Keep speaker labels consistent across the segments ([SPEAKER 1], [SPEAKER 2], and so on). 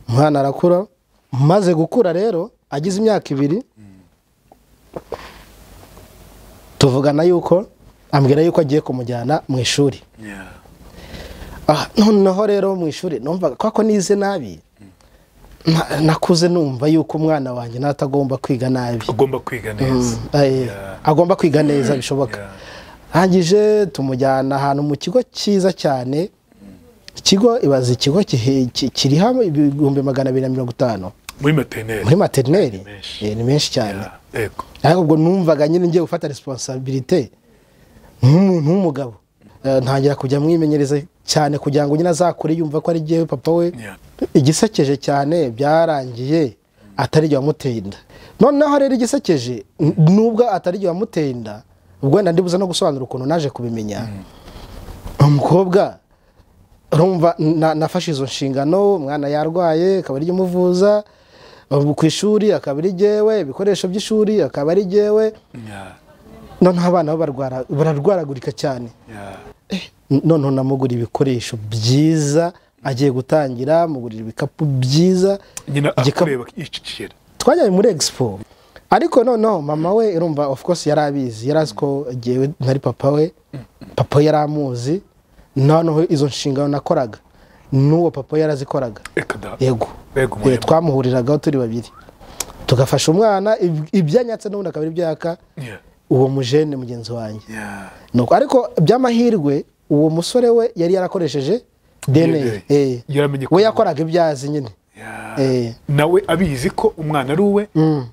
[SPEAKER 1] umwana arakura maze gukura rero agize imyaka 2 tuvugana yuko ambwira yuko agiye kumujyana mu ishuri noneho rero mu ishuri numva kwako nize nabi nakuze numva yuko umwana wanjye natagomba kwiga nabi
[SPEAKER 2] agomba kwiga neza
[SPEAKER 1] agomba kwiga neza bishoboka hangije tumujyana ahantu mu kigo cyiza cyane ikigo ibaza ikigo kiri hamwe 250 muri maternelle ni menshi cyane ariko ubwo numvaga nyine ngiye gufata responsabilité nk'umuntu w'umugabo ntangira kujya mwimenyereza cyane kugira ngo nyine azakure yumva ko ari giye papa we igisekeje cyane byarangiye atari giye wamuteye inda noneho rero igisekeje nubwo atari giye wamuteye inda ubwo ndibuza no gusobanura ukuntu naje kubimenya umukobwa urumva nafashe izo nshingano umwana yarwaye akaba ari umuvuza ku ishuri akaba ari jewe ibikoresho by'ishuri akaba ari jewe noneho abana bararwaragurika cyane noneho namugura ibikoresho byiza agiye gutangira mugurira ibikapu byiza
[SPEAKER 2] nyina akureba ikicira
[SPEAKER 1] twajyaye muri expo ariko noneho mama we urumva of course yarabizi yarazi ko jewe ntari papa we papa yaramuzi noneho izo nshingano nakoraga n'uwo papa yarazikoraga yego twamuhuriragaho turi babiri tugafasha umwana ibyanyatse n'ubundi akabiri byaka uwo mujene mugenzi wanjye nuko ariko by'amahirwe uwo musore we yari yarakoresheje DNA we yakoraga ibyazi nyine
[SPEAKER 2] nawe abizi ko umwana ari uwe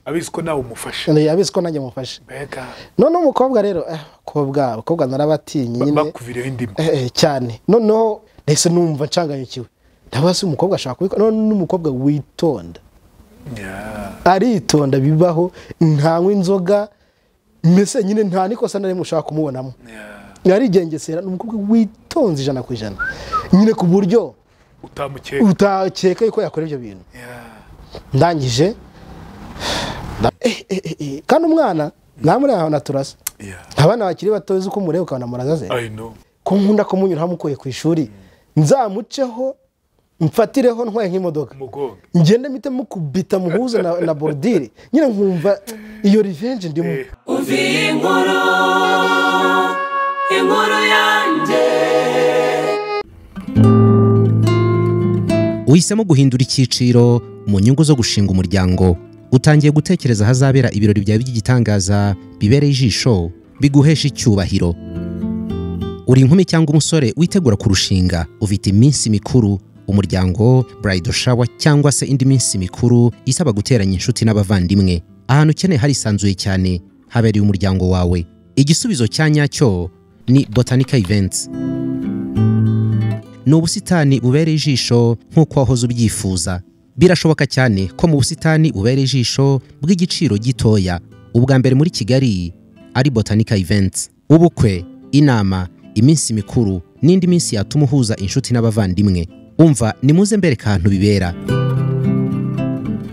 [SPEAKER 2] abizi ko nawe umufasha
[SPEAKER 1] abizi ko nanjye mufasha none umukobwa rero abakobwa narabatinye nyine
[SPEAKER 2] bakuvireho indimi
[SPEAKER 1] cyane noneho nese numva ncanganyukiwe ndabase umukobwa ashaka kubika none n'umukobwa witonda aritonda bibaho ntanywa inzoga mbese nyine nta nikosa nari mushaka kumubonamo yarigengesera n'umukobwa witonze 100% nyine ku buryo utakeka ko yakora ibyo bintu ndangije kandi umwana namuri aho naturasa abana bakiri batoze uko murebe ukabona murazaze ko nkunda kumunyura hamukoye ku ishuri nzamuceho mfatireho ntwaye nk'imodoka ngende mite mukubita muhuza na bordire nyine nkumva iyo revenge ndimo
[SPEAKER 3] uvi inkuru yanjye
[SPEAKER 4] uhisemo guhindura icyiciro mu nyungu zo gushinga umuryango utangiye gutekereza hazabera ibirori byawe by'igitangaza bibereye ijisho biguhesha icyubahiro uri inkumi cyangwa umusore witegura kurushinga ufite iminsi mikuru umuryango bridal shower cyangwa se indi minsi mikuru isaba guteranya inshuti n'abavandimwe ahantu ukeneye hari sanzuye cyane habereye umuryango wawe igisubizo cya nyacyo ni Botanica Events ni ubusitani bubereye ijisho nk'uko wahoze ubyifuza birashoboka cyane ko mu busitani bubereye ijisho bw'igiciro gitoya ubwa mbere muri Kigali ari Botanica Events ubukwe inama iminsi mikuru n'indi minsi yatuma uhuza inshuti n'abavandimwe umva nimuze mbereka ahantu bibera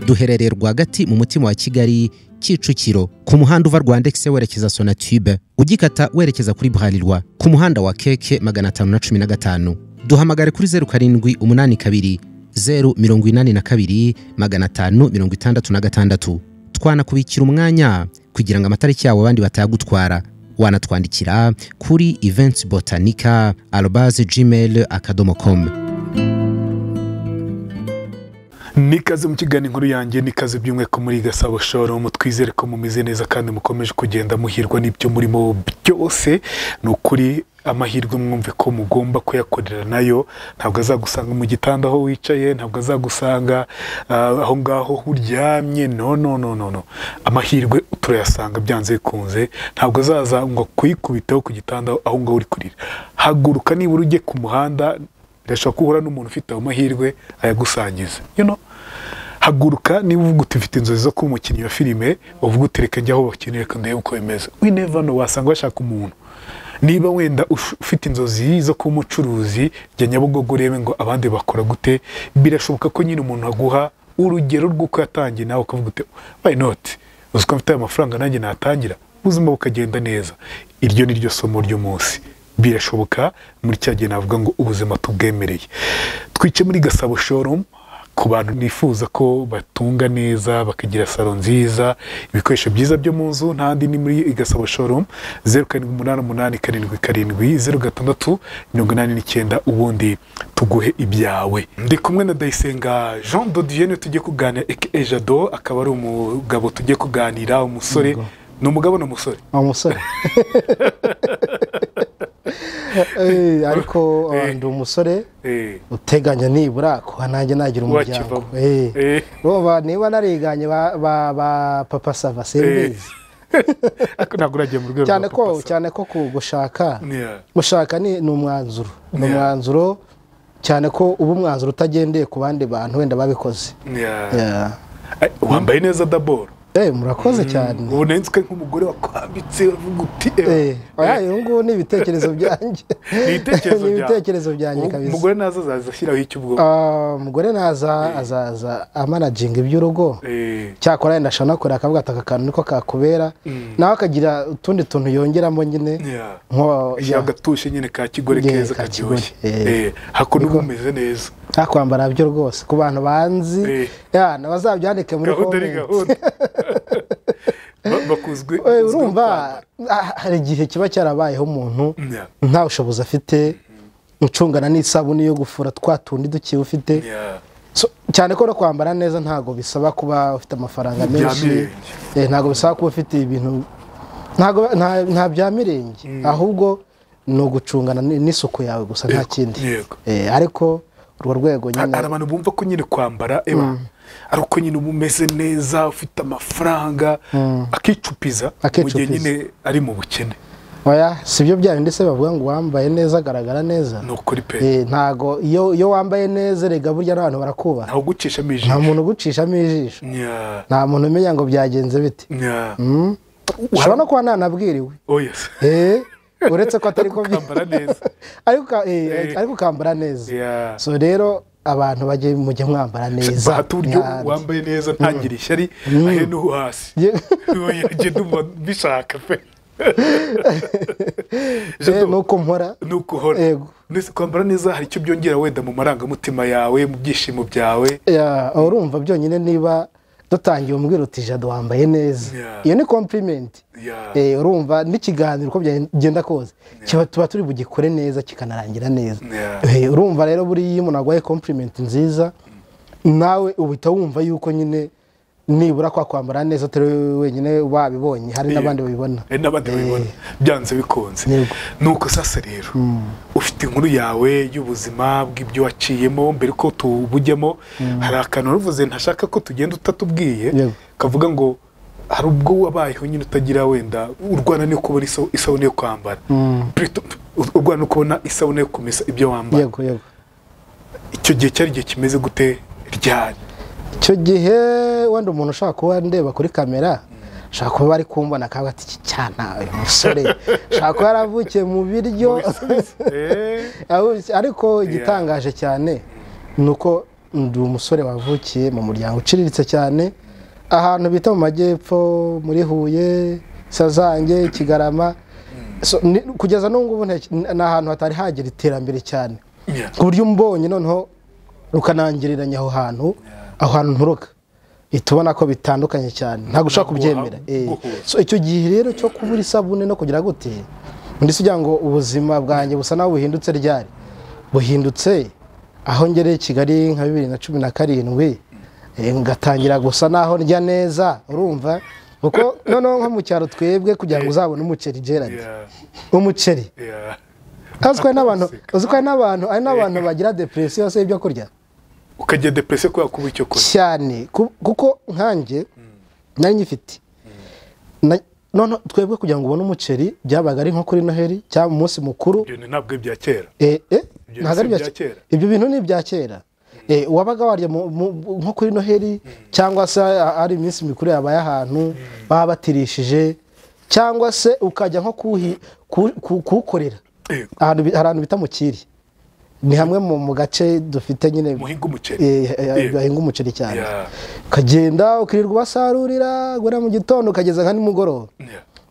[SPEAKER 4] duherereye rwagati mu mutima wa Kigali Kicukiro ku muhanda uva Rwandex werekeza Sonatube ugikata werekeza kuri Bralirwa ku muhanda wa Keke 515 duhamagare kuri 0782 082 566 twanakubikira umwanya kugira ngo amatariki yawe abandi batayagutwara wanatwandikira kuri eventsbotanica@gmail.com
[SPEAKER 2] nikaze mu kiganiro inkuru yanjye nikaze byumwe ko muri Gasabo Showroom twizere ko mumeze neza kandi mukomeje kugenda muhirwa n'ibyo murimo byose n'ukuri amahirwe mwumve ko mugomba kuyakorera nayo ntabwo azagusanga mu gitanda aho wicaye ntabwo azagusanga aho ngaho uryamye no amahirwe turayasanga byanze bikunze ntabwo azaza ngo kuyikubitaho ku gitanda aho ngaho uri kurira haguruka nibura ujye ku muhanda ndashaka kuhura n'umuntu ufite amahirwe ayagusangiza haguruka niba uvuga uti mfite inzozi zo kuba umukinnyi wa filime uvuga utereka njya aho bakinira kandi ndebe uko bimeze we never know wasanga bashaka umuntu niba wenda ufite inzozi zo kuba umucuruzi jya Nyabugogo urebe ngo abandi bakora gute birashoboka ko nyine umuntu aguha urugero rw'uko yatangiye nawe ukavuga uti why not uziko mfite amafaranga nanjye natangira ubuzima bukagenda neza iryo ni ryo somo ry'umunsi birashoboka muri cyagiye navuga ngo ubuzima tubwemereye twice muri Gasabo Showroom ku bantu nifuza ko batunga neza bakagira salo nziza ibikoresho byiza byo mu nzu ntandi ni muri Igasabo showroom 0788 ubundi tuguhe ibyawe. Ndi kumwe na Ndayisenga Jean de Dieu tujye kuganira Jado akaba ari umugabo tujye kuganira umusore ni umugabo n'umusore
[SPEAKER 1] umusore ariko ndi umusore uteganya nibura ko nanjye nagira umuryango niba nariganye ba papa sava sembizi
[SPEAKER 2] ntabwo uragiye mu rwego
[SPEAKER 1] cyane ko gushaka ni umwanzuro cyane ko ubu umwanzuro utagendeye ku bandi bantu wenda babikoze.
[SPEAKER 2] Wambaye neza daboro
[SPEAKER 1] murakoze cyane
[SPEAKER 2] ubu nenzwe nk'umugore wakwambitse uvuga uti
[SPEAKER 1] uyu nguyu ni ibitekerezo byanjye ibitekerezo byanjye kabisa.
[SPEAKER 2] Umugore naza azaza ashyiraho icyo ubwo
[SPEAKER 1] umugore naza azaza amanaginga iby'urugo cyakora yenda ashobora no kureba akavuga ati aka kantu niko kakubera nawe akagira utundi tuntu yongeramo nyine
[SPEAKER 2] agatushe nyine ka kigore keza karyoshye hakuno uba umeze neza
[SPEAKER 1] ntakwambara byo rwose ku bantu banzi bazabyandike muri komenti
[SPEAKER 2] bakuzwe
[SPEAKER 1] urumva hari igihe kiba cyarabayeho umuntu nta bushobozi afite ucungana n'isabune yo gufura twa tundi dukiye ufite cyane ko no kwambara neza ntago bisaba kuba ufite amafaranga menshi ntago bisaba kuba ufite ibintu nta bya mirenge ahubwo ni ugucungana n'isuku yawe gusa nta kindi ariko urwo rwego nyine
[SPEAKER 2] hari abantu bumva ko nyine kwambara ari uko nyine uba umeze neza ufite amafaranga akicupiza mu gihe nyine ari mu bukene.
[SPEAKER 1] Si byo bya bindi se bavuga ngo wambaye neza agaragara neza
[SPEAKER 2] ni ukuri pe
[SPEAKER 1] ntago iyo wambaye neza rega burya n'abantu barakubaha
[SPEAKER 2] ntawe ugucishamo ijisho
[SPEAKER 1] nta muntu ugucishamo ijisho nta muntu umenya ngo byagenze bite ushobora no kuba ntanabwiriwe uretse ko atari ko
[SPEAKER 2] kwambara neza
[SPEAKER 1] ariko ukambara neza so rero abantu mujye mwambara neza
[SPEAKER 2] bahata uburyo wambaye neza ntagire ishyari ahe no hasi ngende bishaka pe
[SPEAKER 1] nuko mpora
[SPEAKER 2] nese kwambara neza hari icyo byongera wenda mu marangamutima yawe mu byishimo byawe
[SPEAKER 1] urumva byonyine niba dutangiye umbwira uti Jado wambaye neza iyo ni compliment urumva n'ikiganiro uko byagenda kose tuba turi bugikore neza kikanarangira neza urumva rero buri iyo umuntu agwaye compliment nziza nawe ubita wumva yuko nyine nibura kwa kwambara neza turi wenyine wabibonye hari n'abandi babibona
[SPEAKER 2] byanze bikonze nuko sasa rero ufite inkuru yawe y'ubuzima bw'ibyo waciyemo mbere ko tubujyemo hari akantu ruvuze ntashaka ko tugenda utatubwiye kavuga ngo hari ubwo wabayeho nyine utagira wenda urwana no kubona isabune yo kwambara urwana no kubona isabune yo kumesa ibyo wambara icyo gihe cyari igihe kimeze gute ryari
[SPEAKER 1] icyo gihe wenda umuntu ushaka kuba ndeba kuri kamera ushaka kuba bari kumbona akavuga ati iki cyana uyu musore ushaka kuba yaravukiye mu biryo ariko igitangaje cyane ni uko ndi umusore wavukiye mu muryango uciriritse cyane ahantu bita mu majyepfo muri Huye Sazange Kigarama kugeza n'ubu ni ahantu hatari hagera iterambere cyane ku buryo umbonye noneho rukanangiriranya aho hantu nturuka itubona ko bitandukanye cyane ntabwo ushaka kubyemera so icyo gihe rero cyo kubura isabune no kugira gute ndetse ugira ngo ubuzima bwanjye busa naho buhindutse ryari buhindutse aho ngereye Kigali nka 2017 ngatangira gusa naho ndya neza urumva kuko noneho nko mu cyaro twebwe kugira ngo uzabone umuceri Gerard umuceri azwi n'abantu bagira depression se ibyo kurya
[SPEAKER 2] ukajya depression kwa kuba icyo kora
[SPEAKER 1] cyane kuko nkanjye nari nyifite none twebwe kugira ngo ubone umuceri byabaga ari nko kuri Noheli cyangwa umunsi mukuru
[SPEAKER 2] ntabwo ibya kera
[SPEAKER 1] ntabwo ari ibya kera ibyo bintu ni ibya kera wabaga warya nko kuri Noheli cyangwa se ari iminsi mikuru yabaye ahantu baba batirishije cyangwa se ukajya nko kuwukorera ahantu bita mu Kiri ni hamwe mu gace dufite nyine bahinga umuceri cyane ukagenda ukirirwa ubasarurira guhera mu gitondo ukageza nka nimugoroba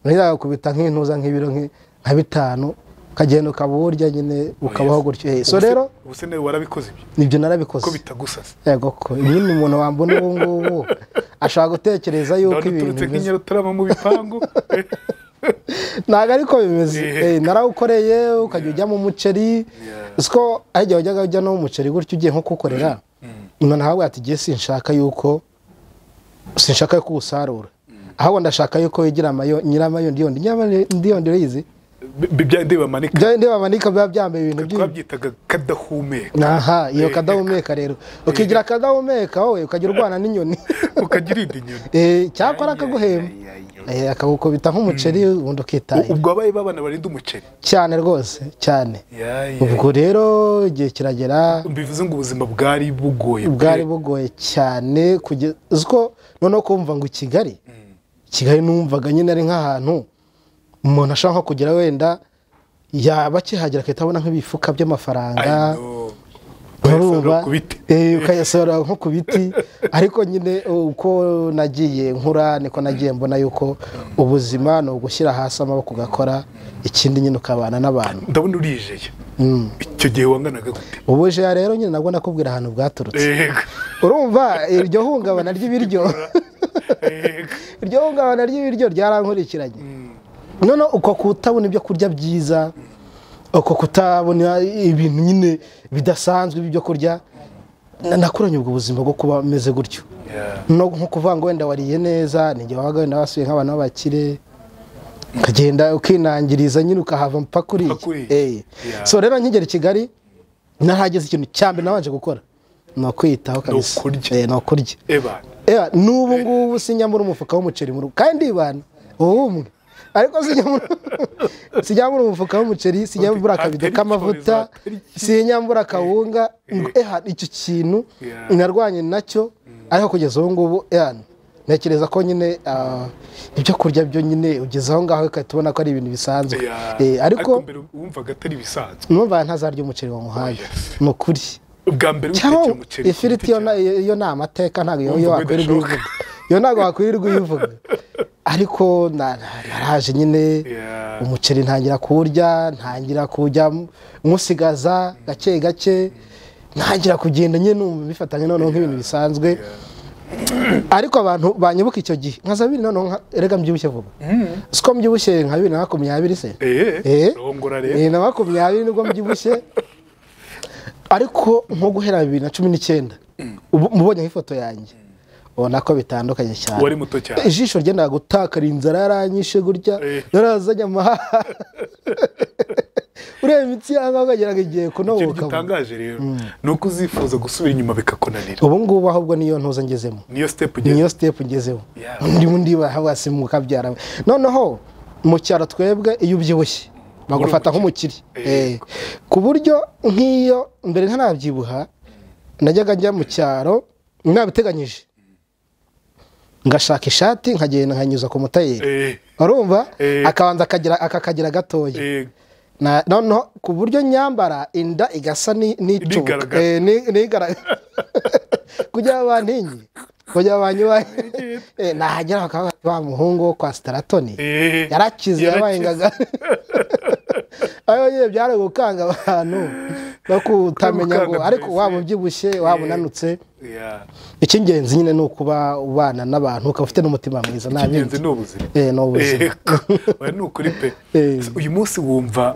[SPEAKER 1] nahita kubita nk'intuza nk'ibiro nka 5 ukagenda ukaburya nyine ukabaho gutyo so rero
[SPEAKER 2] ubuse nawe warabikoze
[SPEAKER 1] nibyo narabikoze
[SPEAKER 2] ko bitagusasa
[SPEAKER 1] yego ko nyine umuntu wambona ubu ngubu ashaka gutekereza yuko ibintu
[SPEAKER 2] bimeze turama mu bipangu
[SPEAKER 1] ntago ariko bimeze narawukoreye ukajya ujya mu muceri siko ajya wajyaga ujya no mu muceri gutyo ugiye nko kukorera umuntu ahabwa ati giye sinshaka yuko usarura ahubwo ndashaka yuko wigira amayo nyiramayo ndiyondere yizi
[SPEAKER 2] byandi
[SPEAKER 1] bamanika biba byambaye ibintu byinshi
[SPEAKER 2] twabyitaga kadahumeka
[SPEAKER 1] aha iyo kadahumeka rero ukigira kadahumeka wowe ukagira urwana n'inyoni
[SPEAKER 2] ukagira indi nyoni
[SPEAKER 1] cyakora akaguhema akagukubita nk'umuceri ubundi ukitaye
[SPEAKER 2] ubwo abaye babana barinda umuceri
[SPEAKER 1] cyane rwose cyane ubwo rero igihe kiragera
[SPEAKER 2] bivuze ngo ubuzima bwari bugoye
[SPEAKER 1] cyane kugeza uko noneho kumva ngo Kigali numvaga nyine ari nk'ahantu umuntu ashaka nko kugira wenda yaba akihagera akahita abona nk'ibifuka by'amafaranga ukayasora nko ku biti ariko nyine uko nagiye nkura niko nagiye mbona yuko ubuzima ni ugushyira hasi amaboko ugakora ikindi nyine ukabana n'abantu
[SPEAKER 2] ndabona urijeye icyo gihe wanganaga gute
[SPEAKER 1] ubujeye rero nyine nabwo nakubwira ahantu bwaturutse urumva iryo hungabana ry'ibiryo ryarankurikiranye none uko kutabona ibyo kurya byiza uko kutabona ibintu nyine bidasanzwe ibyo kurya nakuranye ubwo buzima bwo kuba meze gutyo no nko kuvuga ngo wenda wariye neza ninjye wabaga wenda wasuye nk'abantu b'abakire ukagenda ukinangiriza nyine ukahava mpaka uriye so rero nkigera i Kigali narahageze ikintu cya mbere nabanje gukora ni ukwiyitaho kabisa ni ukurya n'ubu ngubu sinyamura umufuka w'umuceri mu rugo kandi ibana umwe ariko sinyamura umufuka w'umuceri sinyamura akabido k'amavuta sinyamura akawunga icyo kintu narwanye nacyo ariko kugeza ubu ngubu ntekereza ko nyine ibyo kurya byo nyine ugeze aho ngaho ukahita ubona ko ari ibintu bisanzwe ariko
[SPEAKER 2] wumvaga atari bisanzwe
[SPEAKER 1] numva ntazarya umuceri wamuhaye ni ukuri
[SPEAKER 2] ubwa mbere utekeye umuceri
[SPEAKER 1] ifiriti yo ni amateka ntabwo iyo wakwirirwa uyivuga iyo ntabwo wakwirirwa uyivuga ariko naraje nyine umuceri ntangira kuwurya ntangira kujya nkusigaza gake gake ntangira kugenda nyine numva bifatanye noneho nk'ibintu bisanzwe ariko abantu banyibuka icyo gihe nka 20 noneho erega mbyibushye vuba siko mbyibushye nka 2020 se
[SPEAKER 2] rongora rero
[SPEAKER 1] na 20 nibwo mbyibushye ariko nko guhera 2019 mubonye nk'ifoto yanjye ubona ko bitandukanye cyane
[SPEAKER 2] wari muto cyane
[SPEAKER 1] ijisho ryenda gutakara inzara yaranyishe gutya narazanye amaha ureba imitsi yanga ukageraga igihe kunobuka
[SPEAKER 2] gitangaje rero nuko uzifuza gusubira inyuma bikakunanira
[SPEAKER 1] ubu ngubu ahubwo niyo ntuza ngezemo niyo step ngezemo ndi hasi mu kabyara noneho mu cyaro twebwe iyo ubyibushye bagufata nk'umukiri ku buryo nk'iyo mbere ntanabyibuha najyaga njya mu cyaro nabiteganyije ngashaka ishati nkagenda nkanyuza ku mutayeri urumva akabanza akagira gatoya no ku buryo nyambara inda igasa n'icuka kugira abantinyi kugira abanyubaye nahagera bakaba wa muhungu wo kwa Staratoni yarakize yabayengaga ayo ye byari gukanga abantu no kutamenya ngo ariko waba ubyibushye waba unanutse icy'ingenzi nyine ni ukuba ubana n'abantu ukaba ufite n'umutima mwiza
[SPEAKER 2] icy'ingenzi ni ubuzima ni ukuri pe uyu munsi wumva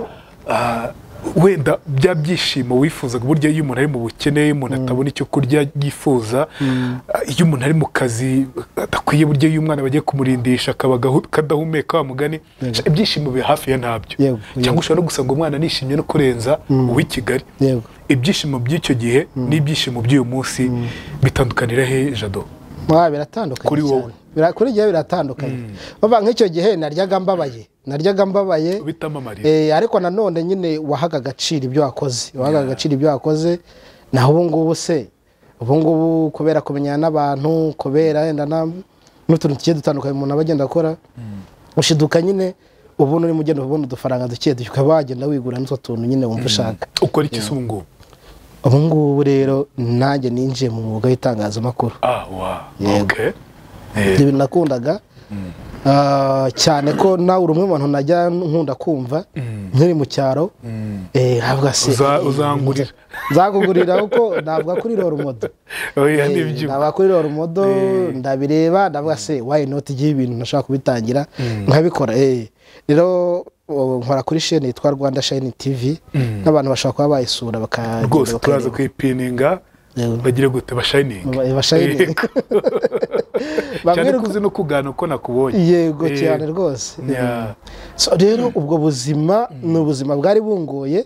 [SPEAKER 2] wenda bya byishimo wifuzaga burya iyo umuntu ari mu bukene umuntu atabona icyo kurya yifuza iyo umuntu ari mu kazi adakwiye burya iyo umwana bagiye kumurindisha akaba kadahumeka wa mugani ibyishimo biri hafi ya ntabyo cyangwa ushobora no gusanga umwana nishimye no kurenza uw'i Kigali ibyishimo by'icyo gihe n'ibyishimo by'uyu munsi bitandukanira he Jado
[SPEAKER 1] biratandukanye
[SPEAKER 2] kuri wowe
[SPEAKER 1] kuri gihe biratandukanye bava nk'icyo gihe naryaga mbabaye ariko nanone nyine wahaga agaciro ibyo wakoze naho ubu ngubu se ubu ngubu kubera kumenyana n'abantu kubera wenda n'utuntu tugiye dutandukanye umuntu aba agenda akora ushiduka nyine ubu urimo ugenda ubona udufaranga duke ukaba wagenda wigura n'utwo tuntu nyine wumva ushaka
[SPEAKER 2] ukora iki se ubu ngubu
[SPEAKER 1] ubu ngubu rero nanjye ninjiye mu mwuga w'itangazamakuru
[SPEAKER 2] ibyo
[SPEAKER 1] nakundaga cyane ko nawe uri umwe mu bantu najya nkunda kumva nkiri mu cyaro havuga se
[SPEAKER 2] uzangurira
[SPEAKER 1] nzakugurira kuko navuga kuri Roromodo navuga kuri Roromodo ndabireba ndavuga se why not igihe ibintu nashaka kubitangira nkabikora rero nkora kuri chaîne yitwa Rwanda Shine TV n'abantu bashaka kuba bayisura bakagenda
[SPEAKER 2] rwose turaza kwipininga bagire gute bashininga cyane kuzi no kugana uko nakubonye
[SPEAKER 1] yego cyane rwose so rero ubwo buzima ni ubuzima bwari bungoye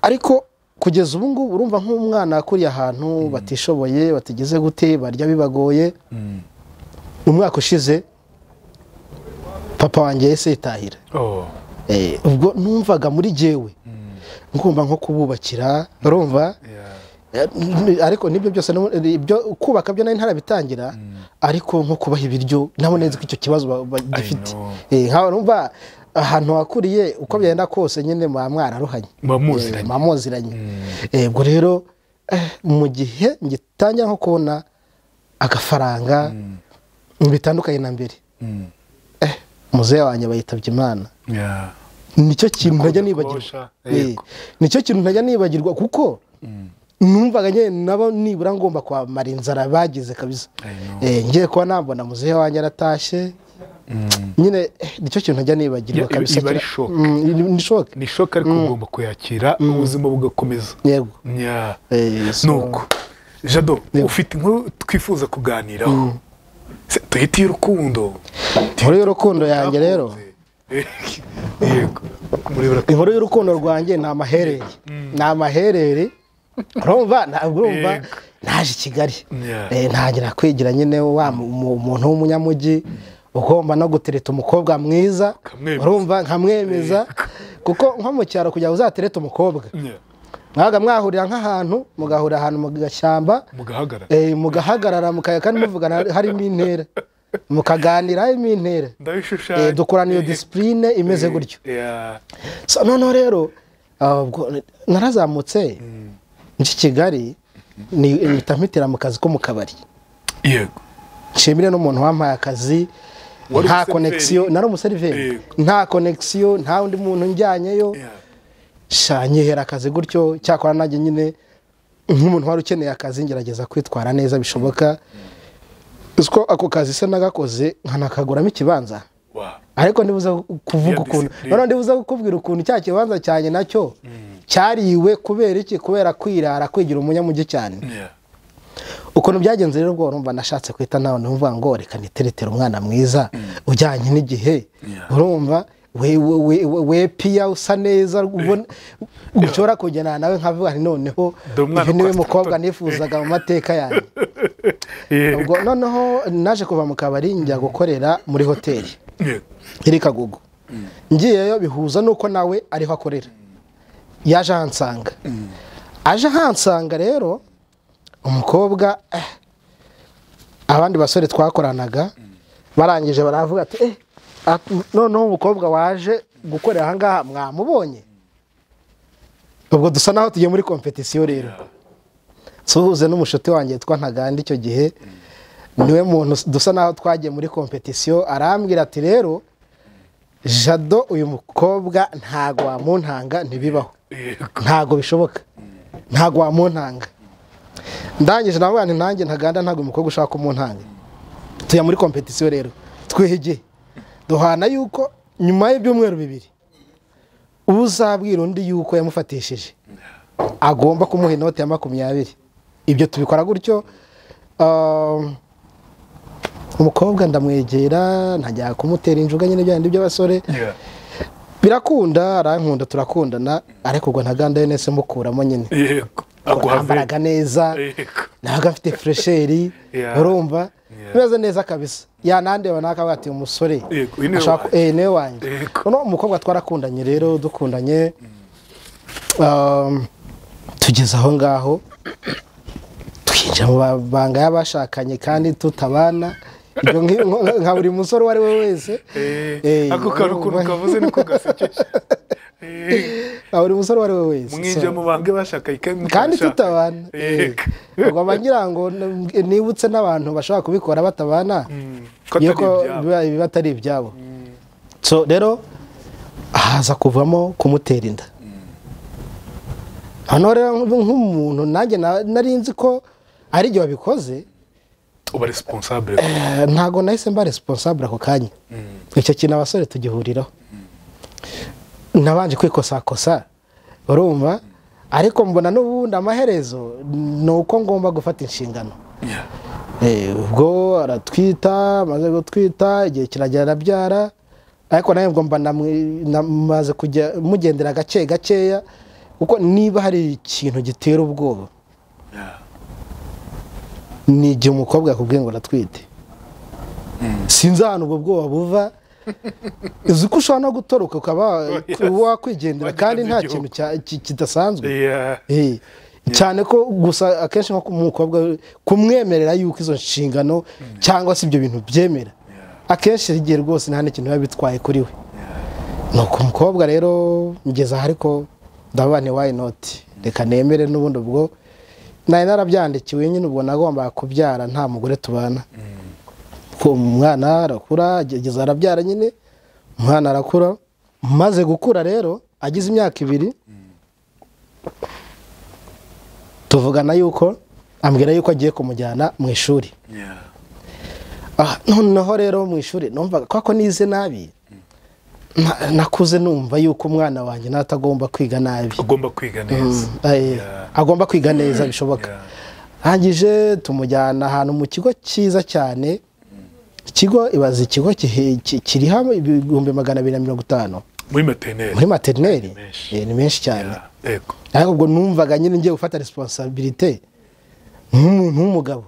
[SPEAKER 1] ariko kugeza ubu ngubu urumva nk'umwana akuriye ahantu batishoboye batigeze gute barya bibagoye umwaka ushize papa wanjye yese yitahira ubwo numvaga muri jewe ngomba nko kububakira urumva ariko nibyo byose ibyo kubaka byo nari ntarabitangira ariko nko kubaha ibiryo nabo neza ko icyo kibazo bagifite nkaho numva ahantu wakuriye uko byenda kose nyine mwararuhanye mamuziranye ubwo rero mu gihe ngitangira nko kubona agafaranga bitandukanye na mbere muzehe wanjye bayitabye Imana nicyo kintu ntajya nibagirwa nicyo kintu ntajya nibagirwa kuko numvaga nyine nabo nibura ngomba kwamara inzara bagize kabisa ngiye kuba nambona muzehe wanjye aratashye nyine nicyo kintu ntajya nibagirwa kabisa
[SPEAKER 2] ni shock ariko ugomba kuyakira ubuzima bugakomeza
[SPEAKER 1] yego
[SPEAKER 2] nuko Jado ufite inkuru twifuza kuganiraho tuhitiye urukundo
[SPEAKER 1] inkuru y'urukundo yanjye rero inkuru y'urukundo rwanjye ni amaherere urumva naje i Kigali ntangira kwigira nyine wa umuntu w'umunyamujyi ugomba no gutereta umukobwa mwiza urumva nkamwemeza kuko nko mu cyaro kugira uzatereta umukobwa mwaga mwahurira nk'ahantu mugahurira ahantu mu gashyamba mugahagarara kandi muvugana harimo intera mukaganira harimo intera dukorana iyo disipurine imeze gutyo noneho rero narazamutse nje Kigali nita mpitira mu kazi ko mu kabari
[SPEAKER 2] yego
[SPEAKER 1] nshimire n'umuntu wampaye akazi nta connection nari umuseriveri nta connection nta undi muntu njyanyeyo shanyehera akazi gutyo cyakora najye nyine nk'umuntu wari ukeneye akazi ngerageza kwitwara neza bishoboka usko ako kazi se nagakoze nkanakaguramo ikibanza ariko ndibuza kuvuga ukuntu none ndibuza kukubwira ukuntu cya kibanza cyanye nacyo cyariwe kubera iki kubera kwirara kwigira umunyamujyi cyane ukuntu byagenze rero ubwo urumva nashatse kwita nawe numva ngo reka niteretera umwana mwiza ujyanye n'igihe urumva we pia usa neza ushobora kugena nawe nkavuga nti noneho ibi niwe mukobwa nifuzaga mu mateka yanjye ubwo noneho naje kuva mu kabari njya gukorera muri hoteli iri Kagugu ngiyeyo bihuza nuko nawe ariho akorera yaje hansanga rero umukobwa abandi basore twakoranaga barangije baravuga ati noneho umukobwa waje gukorera aha ngaha mwamubonye ubwo dusa naho tugiye muri kompetisiyo rero suhuze n'umushuti wanjye yitwa Ntaganda icyo gihe niwe muntu dusa naho twagiye muri kompetisiyo arambwira ati rero Jado uyu mukobwa ntago wamuntanga ntibibaho ntago bishoboka ntago wamuntanga ndangije navuga nti nanjye Ntaganda ntago umukobwa ushaka kumuntanga tuya muri kompetisiyo rero twihige duhana yuko nyuma y'ibyumweru 2 uzabwira undi yuko yamufatishije agomba kumuha inote ya 20 ibyo tubikora gutyo umukobwa ndamwegera ntajya kumutera injuga nyine byandi by'abasore birakunda arankunda turakundana ariko ubwo Ntaganda nese mukuramo nyine aguhambaga neza naga afite fresheri urumva meze neza kabisa yanandeba nakavuga ati umusore ashaka ne wanjye no umukobwa twarakundanye rero dukundanye tugeze aho ngaho twinjira mu banga y'abashakanye kandi tutabana nka buri musore uwo ari we wese
[SPEAKER 2] ako kantu ukuntu kavuze niko gasekeje
[SPEAKER 1] nka buri musore uwo ari we wese
[SPEAKER 2] mwinjira mu bange bashaka
[SPEAKER 1] kandi tutabana ubwo bagira ngo nibutse n'abantu bashobora kubikora batabana yuko biba atari ibyabo. So rero haza kuvamo kumutera inda. Hano rero nk'umuntu nanjye nari nzi ko ari igihe wabikoze
[SPEAKER 2] uba responsable.
[SPEAKER 1] Ntago nahise mba responsable ako kanya. Icyo kintu abasore tugihuriraho. Nabanje kwikosakosa urumva, ariko mbona n'ubundi amaherezo nuko ngomba gufata inshingano. Ubwo aratwita, maze gutwita igihe kiragera arabyara, ariko nawe ngomba namaze kujya mugendera gakeya kuko niba hari ikintu gitera ubwoba ni igihe umukobwa yakubwiye ngo aratwite. Sinzi ahantu ubwo bwoba buva, uzi ko ushobora no gutoroka ukaba wakwigendera kandi nta kintu kidasanzwe. Cyane ko gusa akenshi nko umukobwa kumwemerera yuko izo nshingano cyangwa se ibyo bintu byemera, akenshi igihe rwose nta n'ikintu biba bitwaye kuri we. Nuko umukobwa rero ngeze aha, ariko ndabane why not, reka nemere n'ubundi ubwo nari narabyandikiwe nyine, ubwo nagomba kubyara nta mugore tubana. Ko umwana arakura, ageze arabyara nyine, umwana arakura, maze gukura rero agize imyaka 2 tuvugana yuko ambwira yuko agiye kumujyana mu ishuri. Noneho rero mu ishuri numvaga ko nize nabi, nakuze numva yuko umwana wanjye natagomba kwiga nabi,
[SPEAKER 2] agomba kwiga neza.
[SPEAKER 1] Agomba kwiga neza bishoboka. Hangije tumujyana ahantu mu kigo cyiza cyane. Ikigo ibaza ikigo kiri hamwe 250 muri maternelle. Ni menshi cyane. Ariko ubwo numvaga nyine ngiye gufata responsabilité nk'umuntu w'umugabo.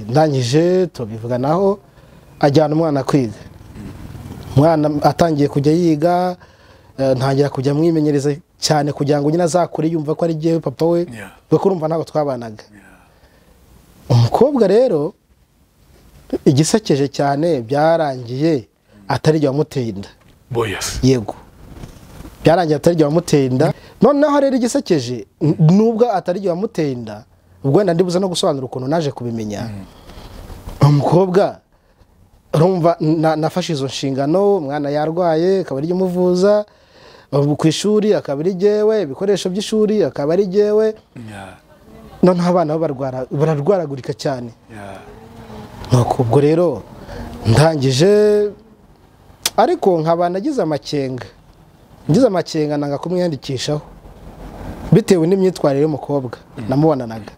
[SPEAKER 1] Ndangije tubivuganaho, ajyana umwana kwiga. Umwana atangiye kujya yiga, ntangira kujya mwimenyereza cyane kugira ngo nyine azakure yumva ko ari giye papa we, kuko urumva ntabwo twabanaga. Umukobwa rero igisekeje cyane byarangiye atari giye wamuteye inda. Yego, byarangiye atari giye wamuteye inda. Noneho rero igisekeje nubwo atari giye wamuteye inda, ubwo wenda ndibuza no gusobanura ukuntu naje kubimenya. Umukobwa urumva nafashe izo nshingano, umwana yarwaye akaba ari umuvuza, ku ishuri akaba ari jewe, ibikoresho by'ishuri akaba ari jewe. Noneho abana bararwaragurika cyane. Nuko ubwo rero ndangije, ariko nkaba nagize amakenga nanga kumwiyandikishaho bitewe n'imyitwarire y'umukobwa namubonanaga.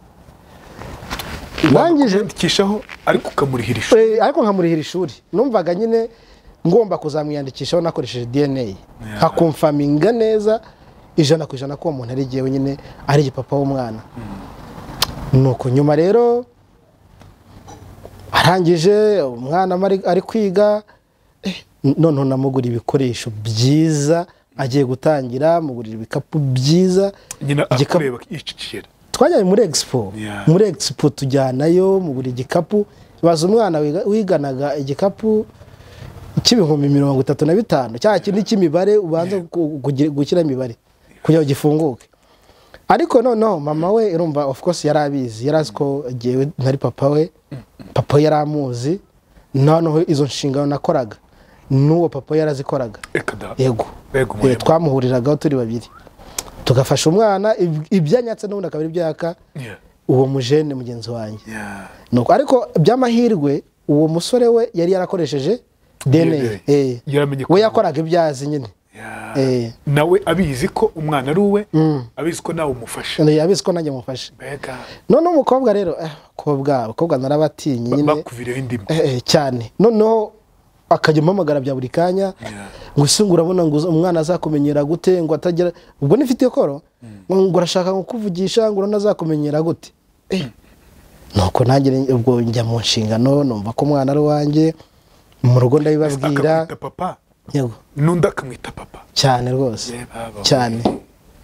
[SPEAKER 1] Ndangije
[SPEAKER 2] ndikishaho ariko ukamurihira ishuri.
[SPEAKER 1] Ariko nkamurihira ishuri, numvaga nyine ngomba kuzamwiyandikishaho nakoresheje DNA, hakumfaminga neza 100% ko umuntu ari giye nyine ari igipapa w'umwana. Nuko nyuma rero arangije umwana ari kwiga, none namugura ibikoresho byiza, agiye gutangira mugurira ibikapu byiza.
[SPEAKER 2] Nyina akureba icicira.
[SPEAKER 1] Twajyaye muri expo. Muri expo tujyanayo mugura igikapu, baza umwana wiganaga igikapu cy'ibihumbi 35 cya kindi cy'imibare ubanza gukira imibare kugira gifunguke. Ariko noneho mama we irumva of course yarabizi, yarazi ko giye ntari papa we. Papa yaramuzi, noneho izo nshingano nakoraga n'uwo papa yarazikoraga. Yego, twamuhuriragaho turi babiri tugafasha umwana ibyanyatse n'ubundi akabiri byaka uwo mujene mugenzi wanjye. Nuko ariko by'amahirwe uwo musore we yari yarakoresheje DNA. We yakoraga ibyazi nyine.
[SPEAKER 2] Nawe abizi ko umwana ari uwe, abizi ko nawe umufasha.
[SPEAKER 1] Abizi ko nanjye mufasha. None umukobwa rero abakobwa narabatinye nyine
[SPEAKER 2] bakuvireho indimi
[SPEAKER 1] cyane. Noneho akajya mpamagara bya buri kanya ngo isungura abona ngo umwana azakumenyera gute, ngo atagera ubwo nifite koro ngo urashaka kuvugisha ngo nazakumenyera gute. Nuko nanjye ubwo njya mu nshingano, numva ko umwana ari wanjye, mu rugo ndabibabwira.
[SPEAKER 2] Yego, nunda kamwita papa
[SPEAKER 1] cyane rwose